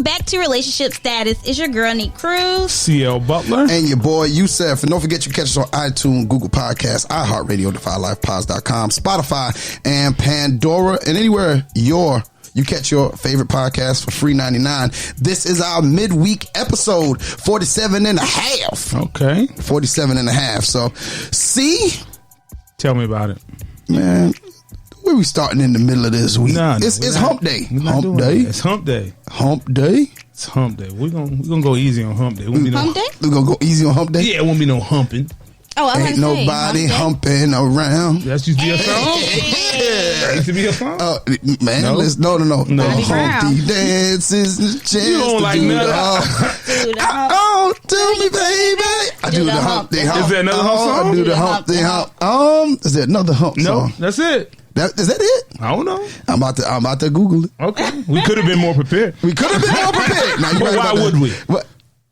back to Relationship Status. It's your girl, Nique Cruz. CL Butler. And your boy, Yusuf. And don't forget, you can catch us on iTunes, Google Podcasts, iHeartRadio, DefyLifePods.com, Spotify, and Pandora. And anywhere you catch your favorite podcast for free 99. This is our midweek episode, 47 and a half. Okay. 47 and a half. So, see? Tell me about it. Man, where we starting in the middle of this week? It's hump day. Hump day. It's hump day. Hump day? It's hump day. We're gonna go easy on hump day. Hump day? We're going to go easy on hump day? Yeah, it won't be no humping. Oh, I Ain't nobody humping around. That's used to be a song? That used to be a song? Man, No. No. Bobby Brown. Humpty dances and chance You don't to like do none the of hump. that. Oh, tell me, baby. I do the Humpty Hump. Is there another hump song? I do the Humpty Hump. Is there another hump No, song? that's it. Is that it? I don't know. I'm about to Google it. Okay. We could have been more prepared. We could have been more prepared. Now, But why would we? What?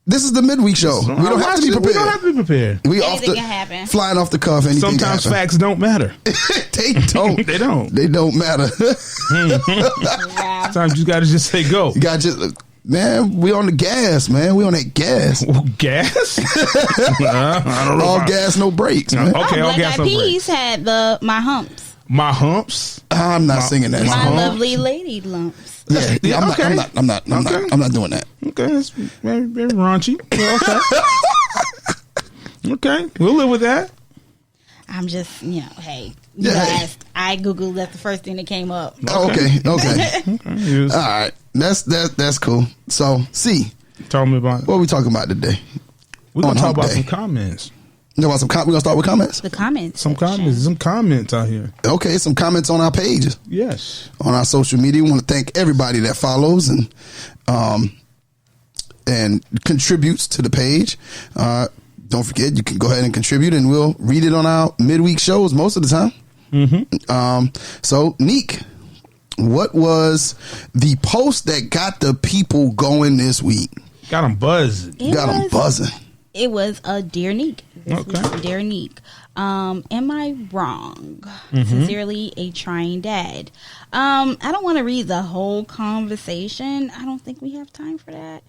This is the midweek show. We don't have to be prepared. We don't have to be prepared. We Anything can happen. flying off the cuff. Anything Sometimes can happen. facts don't matter. They don't. They don't. They don't matter. Sometimes you got to just say go. You got just. Man, we on the gas, man. We on that gas. Gas? I don't know. All gas, no brakes, man. Okay, all Black gas, Eyed no Peas breaks. had My Humps. My humps? I'm not singing that. My song. lovely lady lumps. Yeah, I'm okay. not doing that. Okay, that's very, very raunchy. Well, okay. Okay, we'll live with that. I'm just, hey, you asked. I Googled, that's the first thing that came up. Okay. Okay. All right. That's cool. So, see, Tell me about it. what are we talking about today? We're going on to talk hump about day. some comments. You know what? We're gonna start with comments. The comments. Some comments out here. Okay, some comments on our pages, Yes. on our social media. We want to thank everybody that follows and contributes to the page. Don't forget, you can go ahead and contribute, and we'll read it on our midweek shows most of the time. Mm-hmm. So, Nique, what was the post that got the people going this week? Got them buzzing. Got them buzzing. It was a Dear Nique. Okay. Dear Nique. Am I wrong? Sincerely, a trying dad. I don't want to read the whole conversation. I don't think we have time for that.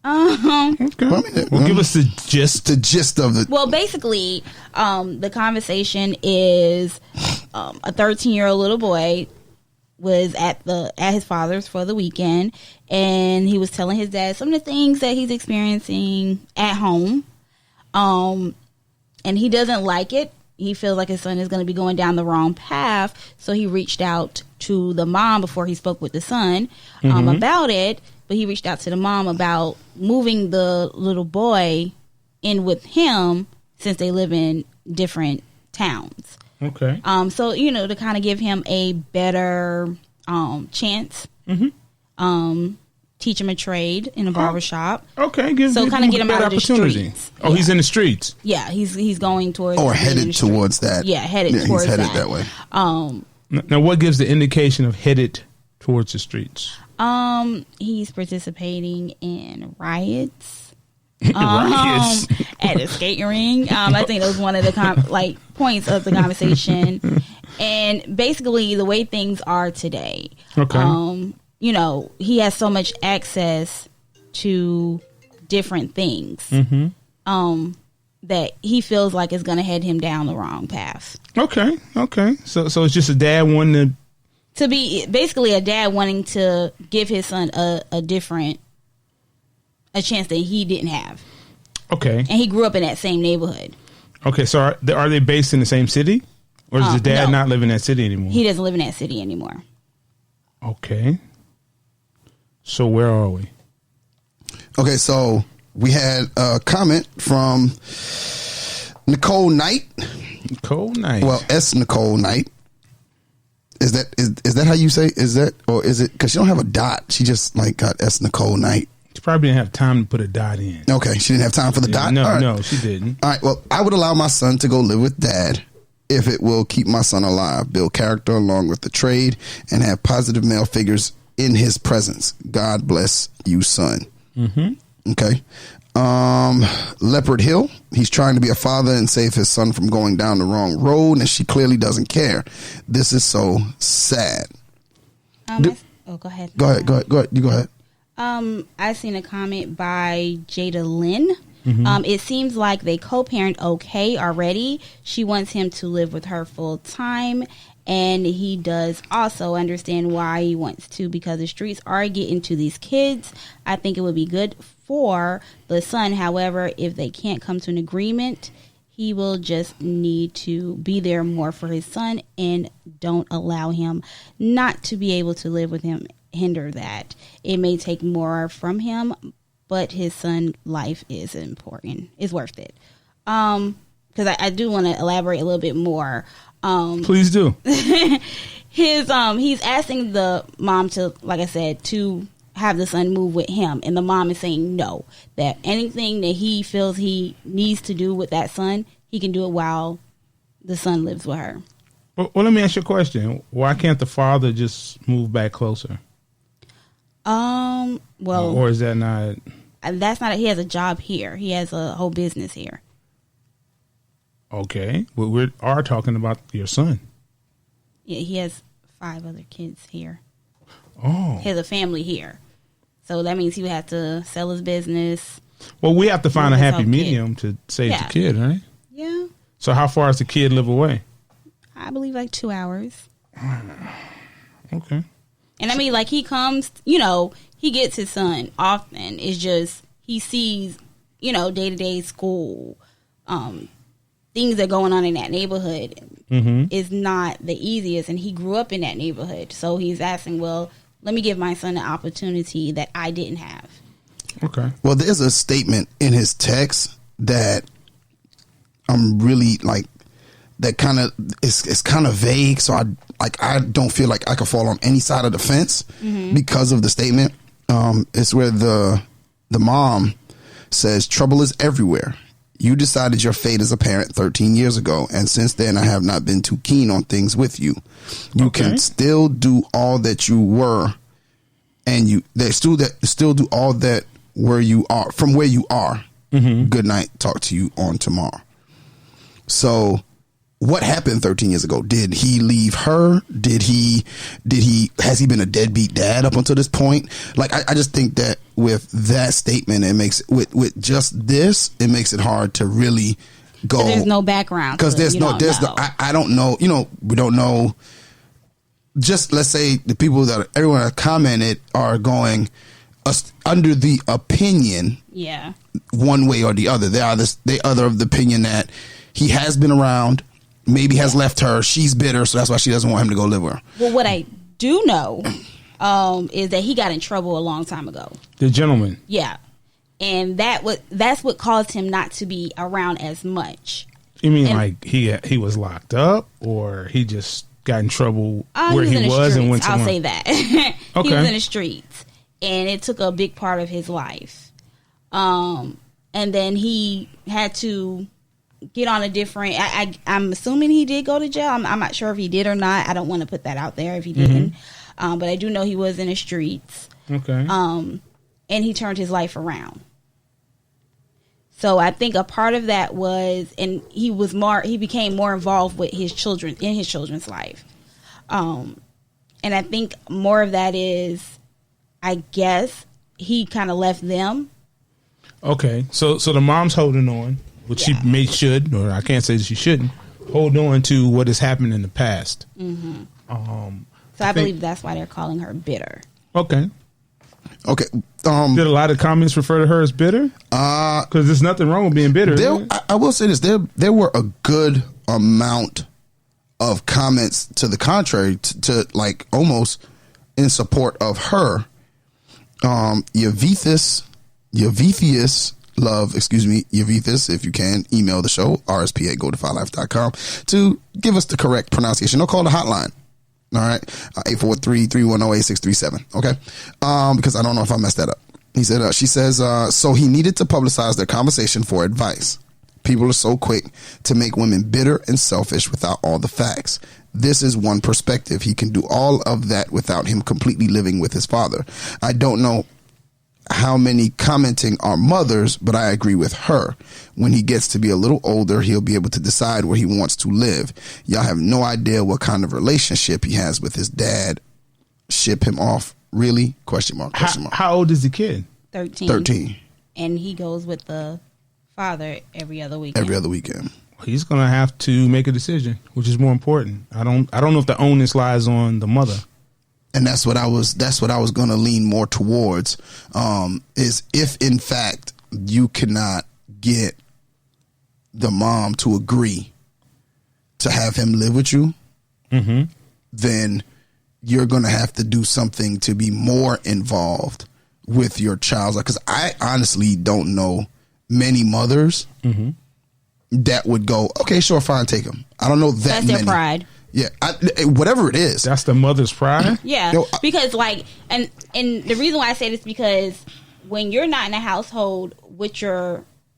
Okay. Well, give us the gist. The gist of it. Well, basically, the conversation is a 13-year-old little boy was at his father's for the weekend, and he was telling his dad some of the things that he's experiencing at home. And he doesn't like it. He feels like his son is going to be going down the wrong path. So he reached out to the mom before he spoke with the son about it. But he reached out to the mom about moving the little boy in with him since they live in different towns. Okay. So, to kind of give him a better chance. Teach him a trade in a barbershop. Okay. So kind of get him out of the streets. Oh, yeah. He's in the streets. Yeah, he's going towards Or headed towards that. Yeah, headed towards he's headed that way. Now, what gives the indication of headed towards the streets? He's participating in riots. Riots. At a skating ring. I think that was one of the points of the conversation. And basically, the way things are today. Okay. He has so much access to different things that he feels like is going to head him down the wrong path. Okay. So it's just a dad wanting To be basically a dad wanting to give his son a chance that he didn't have. Okay. And he grew up in that same neighborhood. Okay, so are they based in the same city? Or does the dad no. not live in that city anymore? He doesn't live in that city anymore. Okay. So where are we? Okay, so we had a comment from Nicole Knight. Nicole Knight. Well, S. Nicole Knight. Is that how you say? Is that, or is it because she don't have a dot? She just got S. Nicole Knight. She probably didn't have time to put a dot in. Okay, she didn't have time for the dot. No, All right. no, she didn't. All right. Well, I would allow my son to go live with dad if it will keep my son alive, build character along with the trade, and have positive male figures in his presence. God bless you, son. Mm-hmm. Okay. Leopard Hill. He's trying to be a father and save his son from going down the wrong road, and she clearly doesn't care. This is so sad. Go ahead. Go ahead. You go ahead. I seen a comment by Jada Lynn. It seems like they co-parent okay already. She wants him to live with her full time, and he does also understand why he wants to, because the streets are getting to these kids. I think it would be good for the son. However, if they can't come to an agreement, he will just need to be there more for his son, and don't allow him not to be able to live with him. Hinder that. It may take more from him, but his son life is important. It's worth it. Because I do want to elaborate a little bit more. Please do. He's asking the mom to, like I said, to have the son move with him, and the mom is saying no, that anything that he feels he needs to do with that son, he can do it while the son lives with her. Well, let me ask you a question. Why can't the father just move back closer? Well, or is that not? That's not. He has a job here. He has a whole business here. Okay, well, we are talking about your son. Yeah, he has 5 other kids here. Oh, he has a family here, so that means he would have to sell his business. Well, we have to find a happy medium to save the kid, right? Yeah. So, how far does the kid live away? I believe like 2 hours. Okay. And I mean, like, he comes, he gets his son often. It's just he sees, day-to-day school, things that are going on in that neighborhood is not the easiest. And he grew up in that neighborhood. So he's asking, well, let me give my son an opportunity that I didn't have. Okay. Well, there's a statement in his text that I'm really like, that kind of it's kind of vague, so I don't feel like I could fall on any side of the fence because of the statement. It's where the mom says, "Trouble is everywhere. You decided your fate as a parent 13 years ago, and since then I have not been too keen on things with you. You can still do all that you were, and they still do all that where you are from where you are. Good night. Talk to you on tomorrow." So, what happened 13 years ago? Did he leave her? Has he been a deadbeat dad up until this point? Like, I just think that with that statement, it makes, with just this, it makes it hard to really go. There's no background. Because I don't know, we don't know. Just let's say the people everyone that commented are going under the opinion. Yeah. One way or the other. They are of the opinion that he has been around, maybe has left her. She's bitter, so that's why she doesn't want him to go live with her. Well, what I do know is that he got in trouble a long time ago. The gentleman. Yeah. And that's what caused him not to be around as much. You mean like he was locked up, or he just got in trouble where he was and went to I'll say that. He was in the streets, and it took a big part of his life. And then he had to get on a different. I'm assuming he did go to jail. I'm not sure if he did or not. I don't want to put that out there if he didn't. But I do know he was in the streets. Okay. And he turned his life around. So I think a part of that was, and he became more involved with his children in his children's life. And I think more of that is, I guess he kind of left them. Okay. So the mom's holding on. Which she should, or I can't say that she shouldn't, hold on to what has happened in the past. So I believe that's why they're calling her bitter. Okay. Did a lot of comments refer to her as bitter? Because there's nothing wrong with being bitter. I will say this: there were a good amount of comments to the contrary, to like almost in support of her. Yavithis Love, Yavithis, if you can, email the show, rsp@godefylife.com, to give us the correct pronunciation. Or call the hotline. All right. 843-310-8637. Okay. Because I don't know if I messed that up. She says, so he needed to publicize their conversation for advice. People are so quick to make women bitter and selfish without all the facts. This is one perspective. He can do all of that without him completely living with his father. I don't know how many commenting are mothers, but I agree with her. When he gets to be a little older, he'll be able to decide where he wants to live. Y'all have no idea what kind of relationship he has with his dad. Ship him off Really? Question mark. How old is the kid? 13. And he goes with the father every other weekend. He's gonna have to make a decision, which is more important. I don't know if the onus lies on the mother. And that's what I was going to lean more towards. Is if in fact you cannot get the mom to agree to have him live with you, then you're going to have to do something to be more involved with your child. Because I honestly don't know many mothers that would go, okay, sure, fine, take him. I don't know that That's many. their pride. Yeah, whatever it is. That's the mother's pride? Yeah, because like, and the reason why I say this is because when you're not in a household with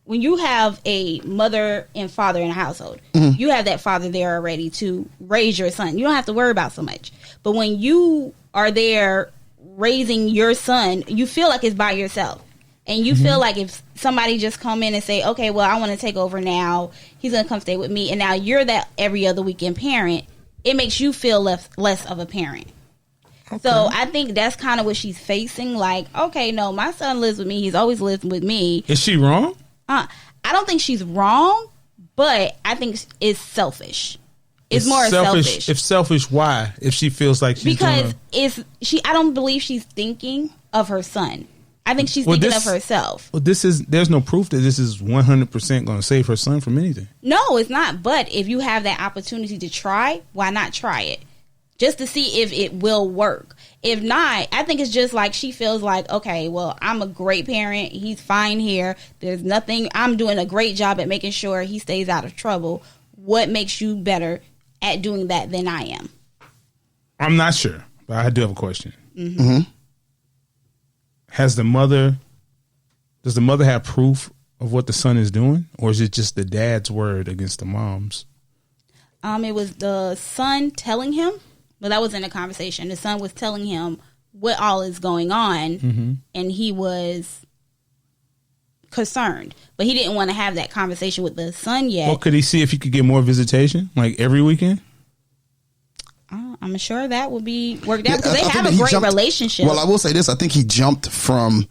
when you have a mother and father in a household, you have that father there already to raise your son. You don't have to worry about so much. But when you are there raising your son, you feel like it's by yourself. And you feel like if somebody just come in and say, okay, well, I want to take over now, he's going to come stay with me. And now you're that every other weekend parent. It makes you feel less of a parent. Okay. So I think that's kind of what she's facing. Like, okay, no, my son lives with me. He's always lived with me. Is she wrong? I don't think she's wrong, but I think it's selfish. It's more selfish. If selfish, why? If she feels like she's I don't believe she's thinking of her son. I think she's thinking of herself. Well, there's no proof that this is 100% going to save her son from anything. No, it's not. But if you have that opportunity to try, why not try it? Just to see if it will work. If not, I think it's just like she feels like, okay, well, I'm a great parent. He's fine here. There's nothing. I'm doing a great job at making sure he stays out of trouble. What makes you better at doing that than I am? I'm not sure, but I do have a question. Does the mother have proof of what the son is doing, or is it just the dad's word against the mom's? It was the son telling him, but that was in a conversation. The son was telling him what all is going on, and he was concerned, but he didn't want to have that conversation with the son yet. Well, could he see if he could get more visitation, like every weekend? I'm sure that would be worked out because they have a great relationship. Well, I will say this. I think he jumped from,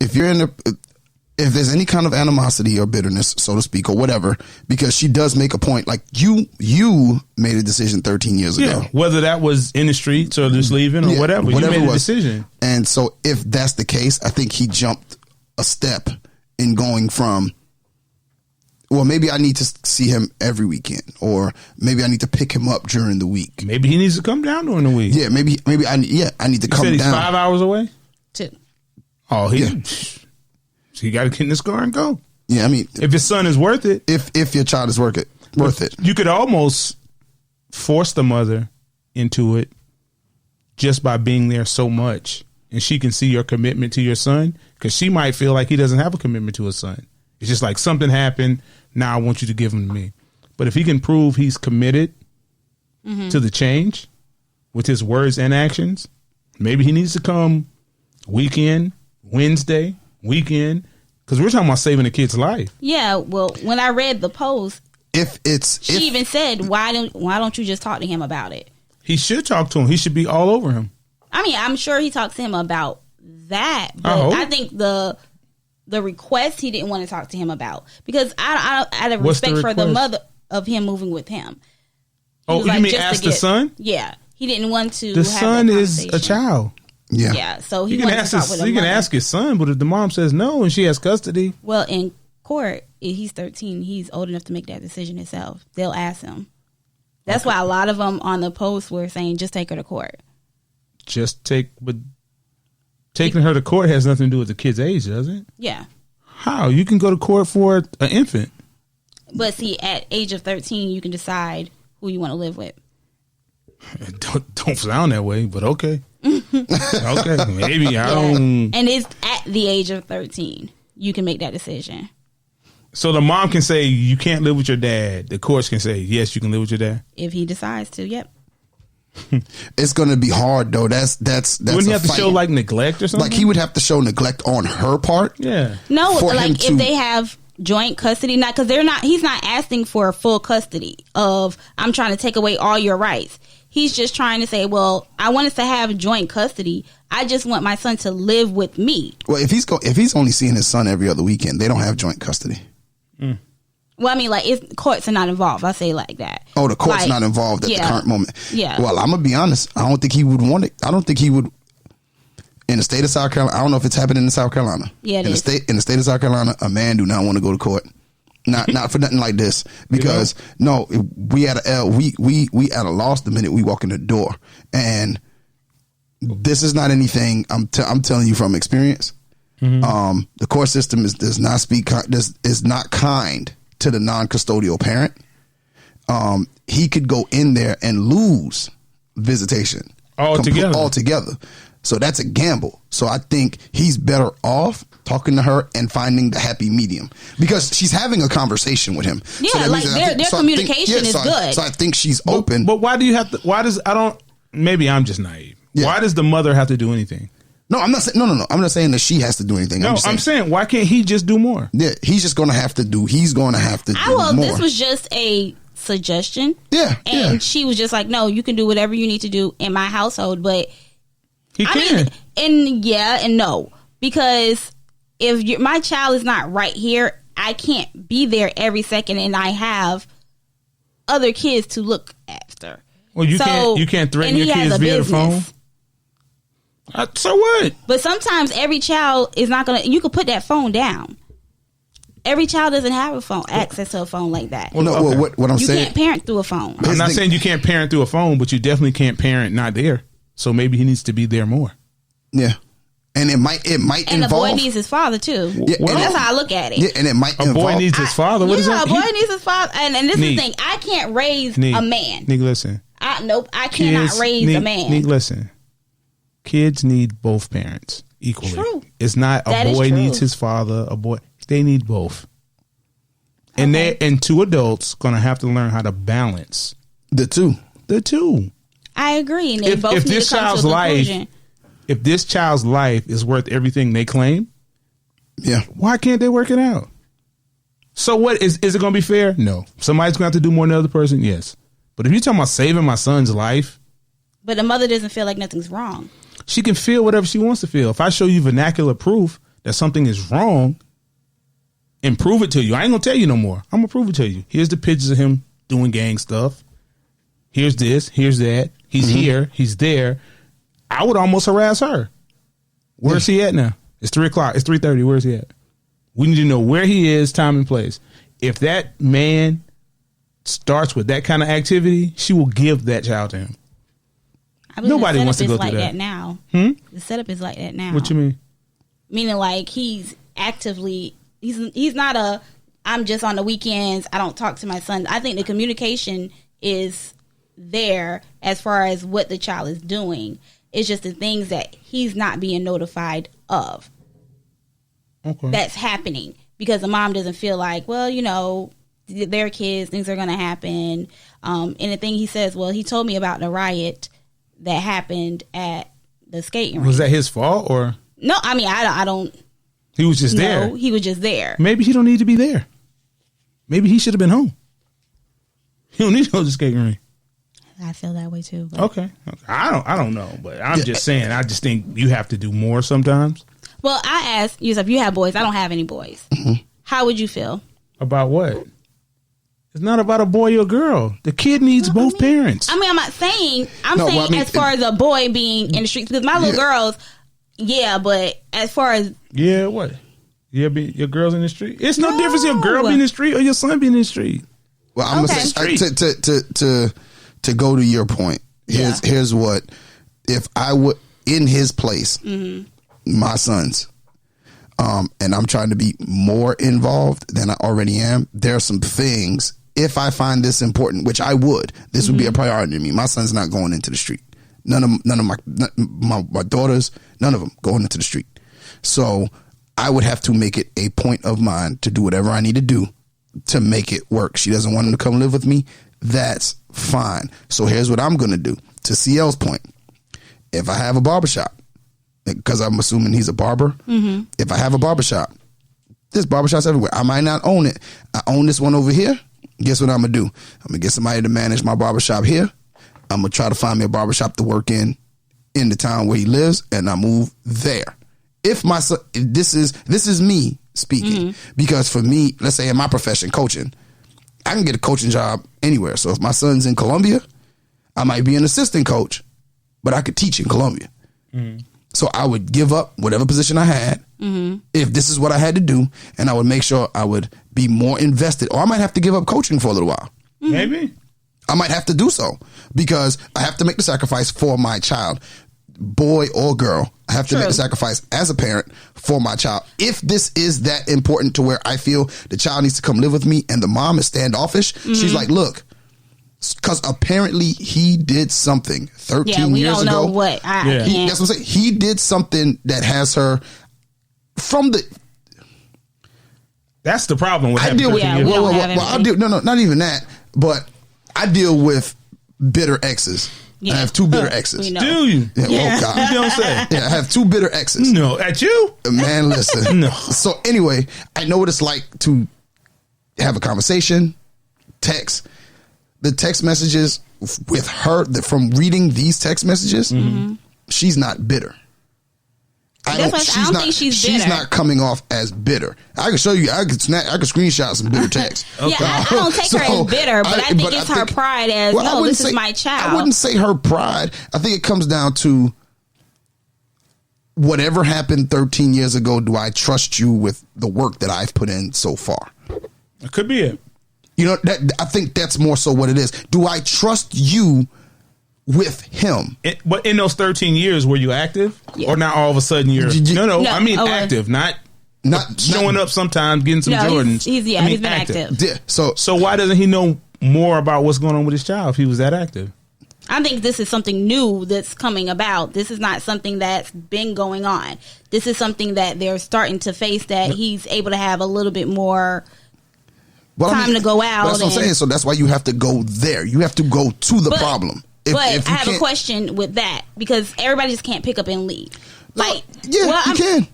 if there's any kind of animosity or bitterness, so to speak, or whatever, because she does make a point. Like you made a decision 13 years ago. Whether that was in the streets or just leaving or whatever. You made a decision. And so if that's the case, I think he jumped a step in going from, well, maybe I need to see him every weekend, or maybe I need to pick him up during the week. Maybe he needs to come down during the week. Yeah, maybe I need to come down. He's 5 hours away? 2. Oh, he got to get in this car and go. Yeah, I mean, if his son is worth it, if your child is worth it, you could almost force the mother into it just by being there so much, and she can see your commitment to your son, because she might feel like he doesn't have a commitment to his son. It's just like something happened. Now I want you to give him to me. But if he can prove he's committed to the change with his words and actions, maybe he needs to come weekend, Wednesday, weekend, because we're talking about saving a kid's life. Yeah. Well, when I read the post, she even said, why don't you just talk to him about it? He should talk to him. He should be all over him. I mean, I'm sure he talked to him about that, but I think the request he didn't want to talk to him about, because I have respect for the mother of him moving with him. Oh, you mean ask the son? Yeah, he didn't want to. The son is a child. Yeah. So he can ask his son, but if the mom says no and she has custody, well, in court, if he's 13, he's old enough to make that decision himself. They'll ask him. That's why a lot of them on the post were saying, just take her to court. But taking her to court has nothing to do with the kid's age, does it? Yeah. How? You can go to court for an infant. But see, at age of 13, you can decide who you want to live with. Don't sound that way, but okay. Okay, maybe I don't. And it's at the age of 13 you can make that decision. So the mom can say you can't live with your dad. The courts can say yes, you can live with your dad if he decides to. Yep. It's going to be hard though. That's wouldn't he have to show like neglect or something? Like he would have to show neglect on her part. Yeah. No, like if they have joint custody, not because he's not asking for full custody of, I'm trying to take away all your rights. he's just trying to say, well, I want us to have joint custody. I just want my son to live with me. Well, if he's only seeing his son every other weekend, they don't have joint custody. Well, I mean, like, if courts are not involved, I'll say it like that. Oh, the court's not involved at the current moment. Yeah. Well, I'm gonna be honest. I don't think he would want it. I don't think he would. In the state of South Carolina, I don't know if it's happening in South Carolina. Yeah, in the state of South Carolina, a man do not want to go to court. Not for nothing like this, because we at a loss the minute we walk in the door, and this is not anything. I'm telling you from experience. The court system is not kind to the non-custodial parent. He could go in there and lose visitation altogether. So that's a gamble. So I think he's better off talking to her and finding the happy medium, because she's having a conversation with him. Yeah, so like their communication is good. So I think she's open. But why do you have to? Maybe I'm just naive. Yeah. Why does the mother have to do anything? No, I'm not saying. No. I'm not saying that she has to do anything. No, I'm saying why can't he just do more? Yeah, he's just going to have to do. He's going to have to do more. This was just a suggestion. Yeah, and she was just like, "No, you can do whatever you need to do in my household." But he can. And no, because if my child is not right here, I can't be there every second, and I have other kids to look after. Well, you can't threaten your kids via the phone. So what? But sometimes every child is not gonna. You could put that phone down. Every child doesn't have a phone, access to a phone like that. Well, no. Well, what I'm saying, you can't parent through a phone. I'm not saying you can't parent through a phone, but you definitely can't parent not there. So maybe he needs to be there more. Yeah, and it might and involve. the boy needs his father too. Yeah, that's how I look at it. Yeah, and it might. A boy needs his father. What is that? A boy needs his father, and this is the thing. I can't raise a man. Nique, listen. I cannot raise a man. Nique, listen. Kids need both parents equally. True. It's not a boy needs his father. A boy, they need both. And and two adults gonna have to learn how to balance the two. I agree. And they both need to come to a conclusion. If this child's life is worth everything they claim, yeah, why can't they work it out? So what is it going to be fair? No. Somebody's going to have to do more than the other person. Yes. But if you're talking about saving my son's life, but the mother doesn't feel like nothing's wrong. She can feel whatever she wants to feel. If I show you vernacular proof that something is wrong and prove it to you, I ain't going to tell you no more. I'm going to prove it to you. Here's the pictures of him doing gang stuff. Here's this. Here's that. He's here. He's there. I would almost harass her. Where's he at now? It's 3:00. It's 3:30. Where's he at? We need to know where he is, time and place. If that man starts with that kind of activity, she will give that child to him. Nobody wants to go through that now. The setup is like that now. What you mean? Meaning like he's actively, he's not I'm just on the weekends, I don't talk to my son. I think the communication is there as far as what the child is doing. It's just the things that he's not being notified of. Okay. That's happening because the mom doesn't feel like, well, you know, they're kids, things are going to happen. And the thing he says, well, he told me about the riot that happened at the skating rink. Was that his fault or? No, I mean, I don't. He was just there. No, he was just there. Maybe he don't need to be there. Maybe he should have been home. He don't need to go to the skating rink. I feel that way too. But. Okay. I don't know, but I'm just saying. I just think you have to do more sometimes. Well, I asked Yusuf, you have boys. I don't have any boys. How would you feel about what? It's not about a boy or a girl. The kid needs both parents. I mean, I'm not saying. I'm saying as far as a boy being in the streets, because my little girls, but as far as what? Your girls in the street. It's no difference your girl being in the street or your son being in the street. Well, I'm gonna say to go to your point. Here's what: if I would in his place, my sons, and I'm trying to be more involved than I already am. There are some things. If I find this important, which I would, this would be a priority to me. My son's not going into the street. None of my daughters, none of them going into the street. So I would have to make it a point of mine to do whatever I need to do to make it work. She doesn't want him to come live with me. That's fine. So here's what I'm going to do. To CL's point, if I have a barbershop, because I'm assuming he's a barber, if I have a barbershop, there's barbershops everywhere. I might not own it. I own this one over here. Guess what I'm going to do? I'm going to get somebody to manage my barbershop here, I'm gonna try to find me a barbershop to work in the town where he lives, and I move there. If my son, this is me speaking, because for me, let's say in my profession, coaching, I can get a coaching job anywhere. So if my son's in Columbia, I might be an assistant coach, but I could teach in Columbia. So I would give up whatever position I had if this is what I had to do, and I would make sure I would be more invested. Or I might have to give up coaching for a little while. Maybe. I might have to do so because I have to make the sacrifice for my child, boy or girl. I have to make the sacrifice as a parent for my child. If this is that important to where I feel the child needs to come live with me and the mom is standoffish, she's like, look, because apparently he did something 13 years ago. We don't know what. That's what I'm saying. He did something that has her from the... That's the problem with I deal with... not even that, but I deal with bitter exes. Yeah. I have two bitter exes. Do you? Yeah. Oh, God. You don't say. Yeah, I have two bitter exes. No, at you? Man, listen. No. So anyway, I know what it's like to have a conversation, text. The text messages with her, from reading these text messages, she's not bitter. I don't think she's bitter. She's not coming off as bitter. I can show you. I could screenshot some bitter text. Okay. Yeah, I don't take her as bitter, but I think it's her pride as, no, this is my child. I wouldn't say her pride. I think it comes down to whatever happened 13 years ago. Do I trust you with the work that I've put in so far? It could be it. You know, I think that's more so what it is. Do I trust you with him? But in those 13 years, were you active? Yeah. Or now all of a sudden you're... No, I mean active, not showing up sometimes, getting some Jordans. He's been active. Yeah. So why doesn't he know more about what's going on with his child if he was that active? I think this is something new that's coming about. This is not something that's been going on. This is something that they're starting to face, that he's able to have a little bit more... time to go out. That's what I'm saying. So that's why you have to go there. You have to go to the problem. But I have a question with that, because everybody just can't pick up and leave. Like, you can.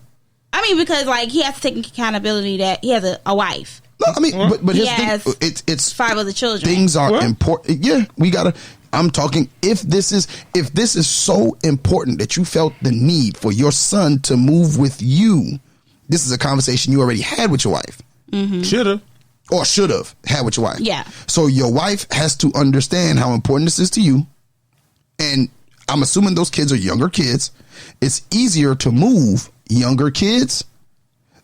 I mean, because like he has to take accountability that he has a wife. No, I mean, but he has it's 5 other children. Things are important. Yeah, we gotta. I'm talking. If this is so important that you felt the need for your son to move with you, this is a conversation you already had with your wife. Should have had with your wife. Yeah. So your wife has to understand how important this is to you. And I'm assuming those kids are younger kids. It's easier to move younger kids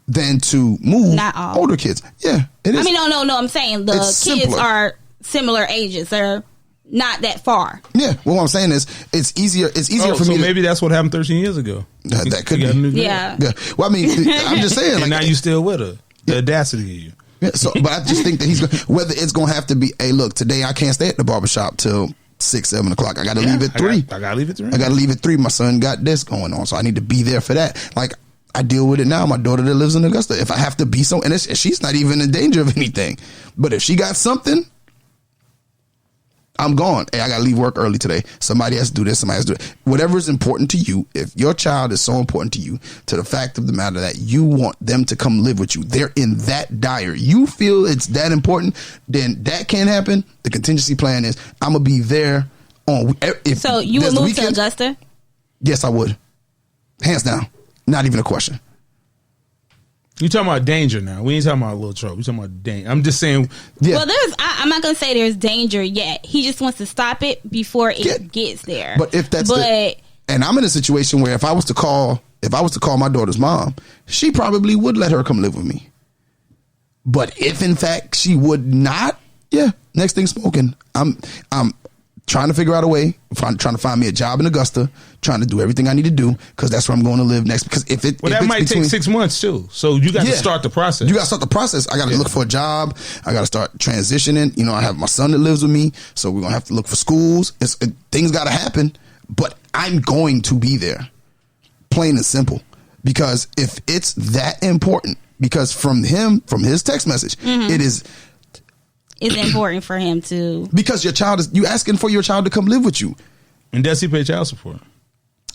than to move older kids. Yeah, it is. I mean, no. I'm saying the kids are similar ages. They're not that far. Yeah. Well, what I'm saying is it's easier for me. So maybe that's what happened 13 years ago. That could be. Yeah. Well, I mean, I'm just saying. And now you still with her. The audacity of you. Yeah, so, but I just think that whether it's going to have to be, hey, look, today I can't stay at the barbershop till 6, 7 o'clock. I got to leave at 3. I got to leave at 3. I got to leave at 3. My son got this going on, so I need to be there for that. Like, I deal with it now. My daughter that lives in Augusta. If I have to be and she's not even in danger of anything, but if she got something, I'm gone. Hey, I got to leave work early today. Somebody has to do this. Somebody has to do it. Whatever is important to you, if your child is so important to you, to the fact of the matter that you want them to come live with you, they're in that dire. You feel it's that important, then that can't happen. The contingency plan is I'm going to be there on. So you would move to Augusta? Yes, I would. Hands down. Not even a question. You talking about danger now? We ain't talking about a little trouble. We talking about danger. I'm just saying. Yeah. Well, I'm not gonna say there's danger yet. He just wants to stop it before it gets there. But if that's and I'm in a situation where if I was to call my daughter's mom, she probably would let her come live with me. But if in fact she would not, next thing smoking. I'm trying to figure out a way. Trying to find me a job in Augusta. Trying to do everything I need to do because that's where I'm going to live next. Because that might take 6 months too. So you got to start the process. You got to start the process. I got to look for a job. I got to start transitioning. You know, I have my son that lives with me, so we're gonna have to look for schools. Things got to happen, but I'm going to be there, plain and simple. Because if it's that important, because from his text message, it is. It's important for him to, because you asking for your child to come live with you. And does he pay child support?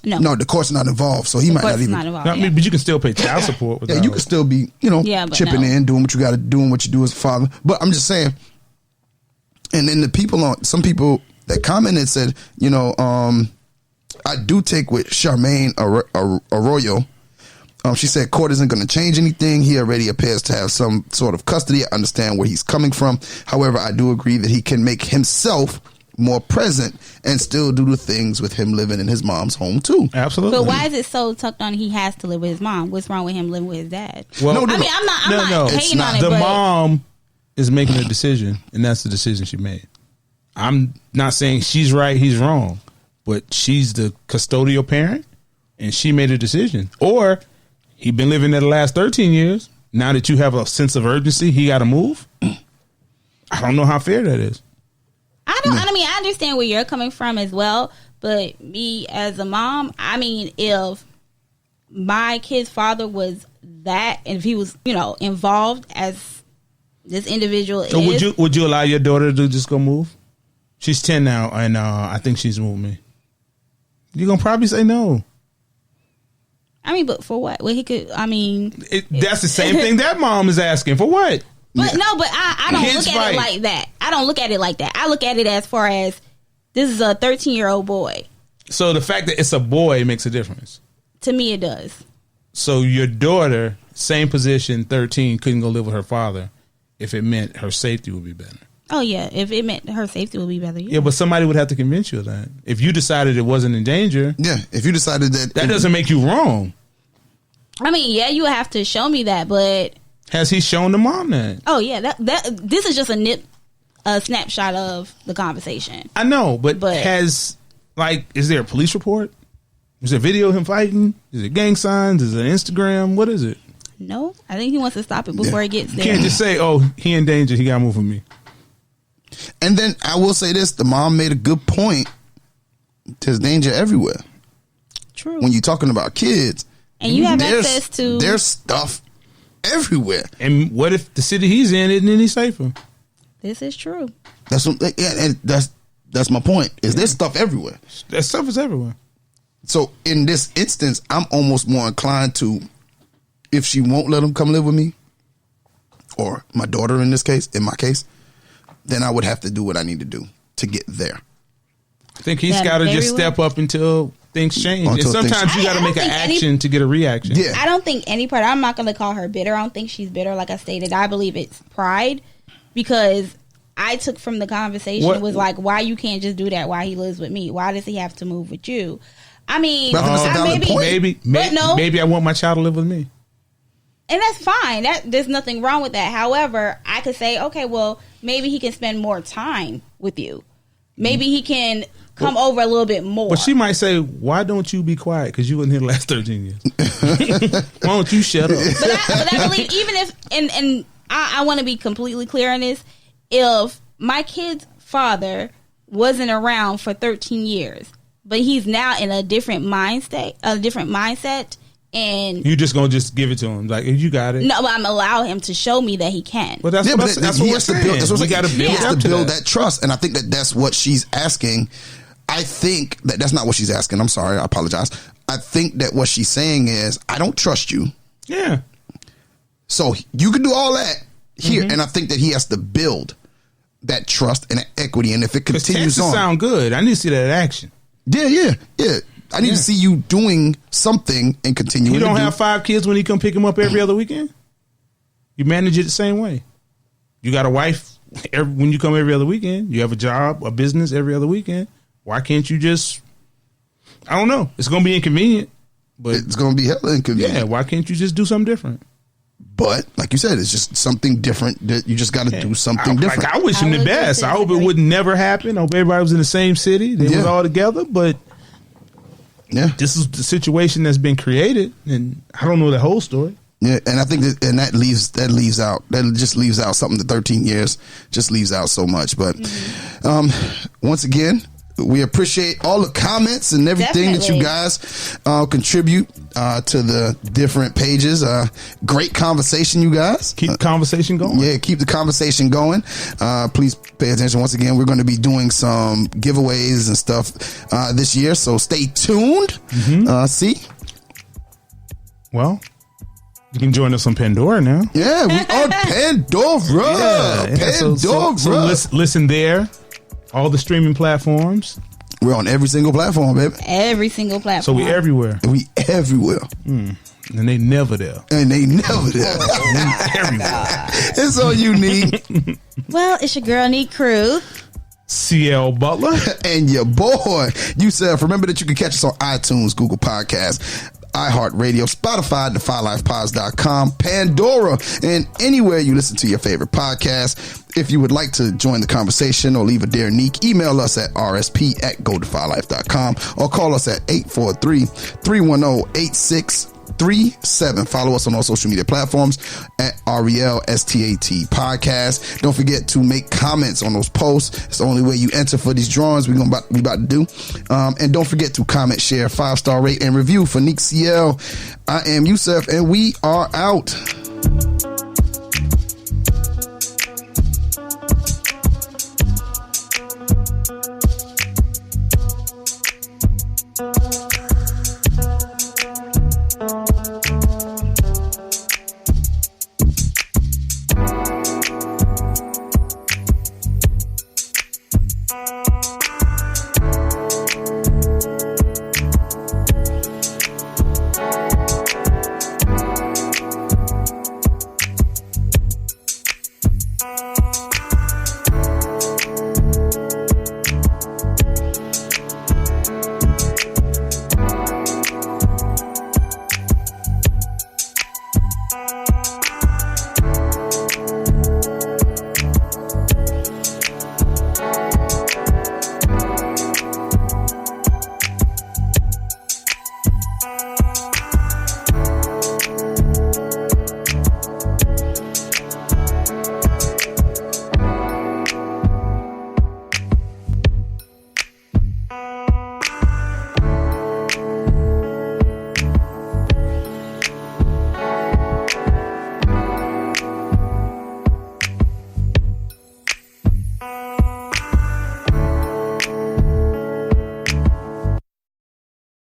No, the court's not involved, so he might not even. I mean, but you can still pay child support. Yeah, you can still be, chipping in, doing what you got to, doing what you do as a father. But I'm just saying, and then some people that commented said, I do take with Charmaine Arroyo. She said court isn't going to change anything. He already appears to have some sort of custody. I understand where he's coming from. However, I do agree that he can make himself more present and still do the things with him living in his mom's home too. Absolutely. But why is it so tucked on he has to live with his mom? What's wrong with him living with his dad? Well, I'm not hating on it. The but mom is making a decision, and that's the decision she made. I'm not saying she's right, he's wrong, but she's the custodial parent, and she made a decision. Or he been living there the last 13 years. Now that you have a sense of urgency, he got to move. I don't know how fair that is. I understand where you're coming from as well, but me as a mom, if my kid's father was that, and if he was, involved as this individual so is. Would you allow your daughter to just go move? She's 10 now, and I think she's moved me. You're going to probably say no. But for what? Well, he could, that's the same thing that mom is asking. For what? But no, but I don't look at it like that. I don't look at it like that. I look at it as far as this is a 13-year-old boy. So the fact that it's a boy makes a difference. To me, it does. So your daughter, same position, 13, couldn't go live with her father if it meant her safety would be better. Oh, yeah. If it meant her safety would be better. Yeah, but somebody would have to convince you of that. If you decided it wasn't in danger. Yeah, if you decided that. That doesn't make you wrong. Yeah, you would have to show me that, but. Has he shown the mom that? Oh, yeah. This is just a snapshot of the conversation. I know, but is there a police report? Is there video of him fighting? Is it gang signs? Is it Instagram? What is it? No, I think he wants to stop it before it gets there. You can't just say, oh, he in danger, he got to move with me. And then I will say this, the mom made a good point. There's danger everywhere. True. When you're talking about kids. And you have access to. There's stuff everywhere. And what if the city he's in isn't any safer? This is true. And that's my point. There's stuff everywhere. That stuff is everywhere. So in this instance, I'm almost more inclined to, if she won't let him come live with me, or my daughter in my case, then I would have to do what I need to do to get there. I think he's got to just step up until things change. And sometimes you got to make an action to get a reaction. Yeah. I don't think any part. I'm not going to call her bitter. I don't think she's bitter. Like I stated, I believe it's pride, because I took from the conversation was like, why you can't just do that? Why he lives with me? Why does he have to move with you? Maybe I want my child to live with me. And that's fine. There's nothing wrong with that. However, I could say, okay, well, maybe he can spend more time with you. Maybe he can come over a little bit more. But she might say, why don't you be quiet? Because you wasn't here the last 13 years. Why don't you shut up? But I believe, even if, and I want to be completely clear on this, if my kid's father wasn't around for 13 years, but he's now in a different mindset, and you just gonna just give it to him, like, you got it. No, but I'm allow him to show me that he can. Well, that's what we're saying. We got to build that trust, and I think that's what she's asking. I think that's not what she's asking. I'm sorry, I apologize. I think that what she's saying is, I don't trust you. Yeah. So you can do all that here, and I think that he has to build that trust and that equity. And if it continues on, sound good. I need to see that in action. Yeah. I need to see you doing something and continue. You don't have 5 kids when you come pick them up every other weekend? You manage it the same way. You got a wife when you come every other weekend. You have a job, a business every other weekend. Why can't you just, I don't know. It's going to be inconvenient. But it's going to be hella inconvenient. Yeah, why can't you just do something different? But like you said, it's just something different that you just got to do something different. I wish him the best. I hope it would never happen. I hope everybody was in the same city. They was all together. But this is the situation that's been created, and I don't know the whole story. Yeah, and I think that just leaves out something. The 13 years just leaves out so much. But once again, we appreciate all the comments and everything that you guys contribute to the different pages. Great conversation, you guys. Keep the conversation going. Yeah, keep the conversation going. Please pay attention. Once again, we're going to be doing some giveaways and stuff this year, so stay tuned. Well, you can join us on Pandora now. Yeah, we on Pandora. Pandora. So listen there. All the streaming platforms. We're on every single platform, baby. Every single platform. So we everywhere. We everywhere. And they never there. And they never there. Everywhere. It's so unique. Well, it's your girl, Nique Crew. CL Butler. And your boy, Yusuf. Remember that you can catch us on iTunes, Google Podcasts, iHeartRadio, Spotify, DefyLifePods.com, Pandora, and anywhere you listen to your favorite podcast. If you would like to join the conversation or leave a Dear Nique, email us at rsp@godefylife.com or call us at 843-310-8637. Follow us on all social media platforms at RELSTAT Podcast. Don't forget to make comments on those posts. It's the only way you enter for these drawings we about to do. And don't forget to comment, share, 5-star rate, and review for Nique CL. I am Yusuf, and we are out.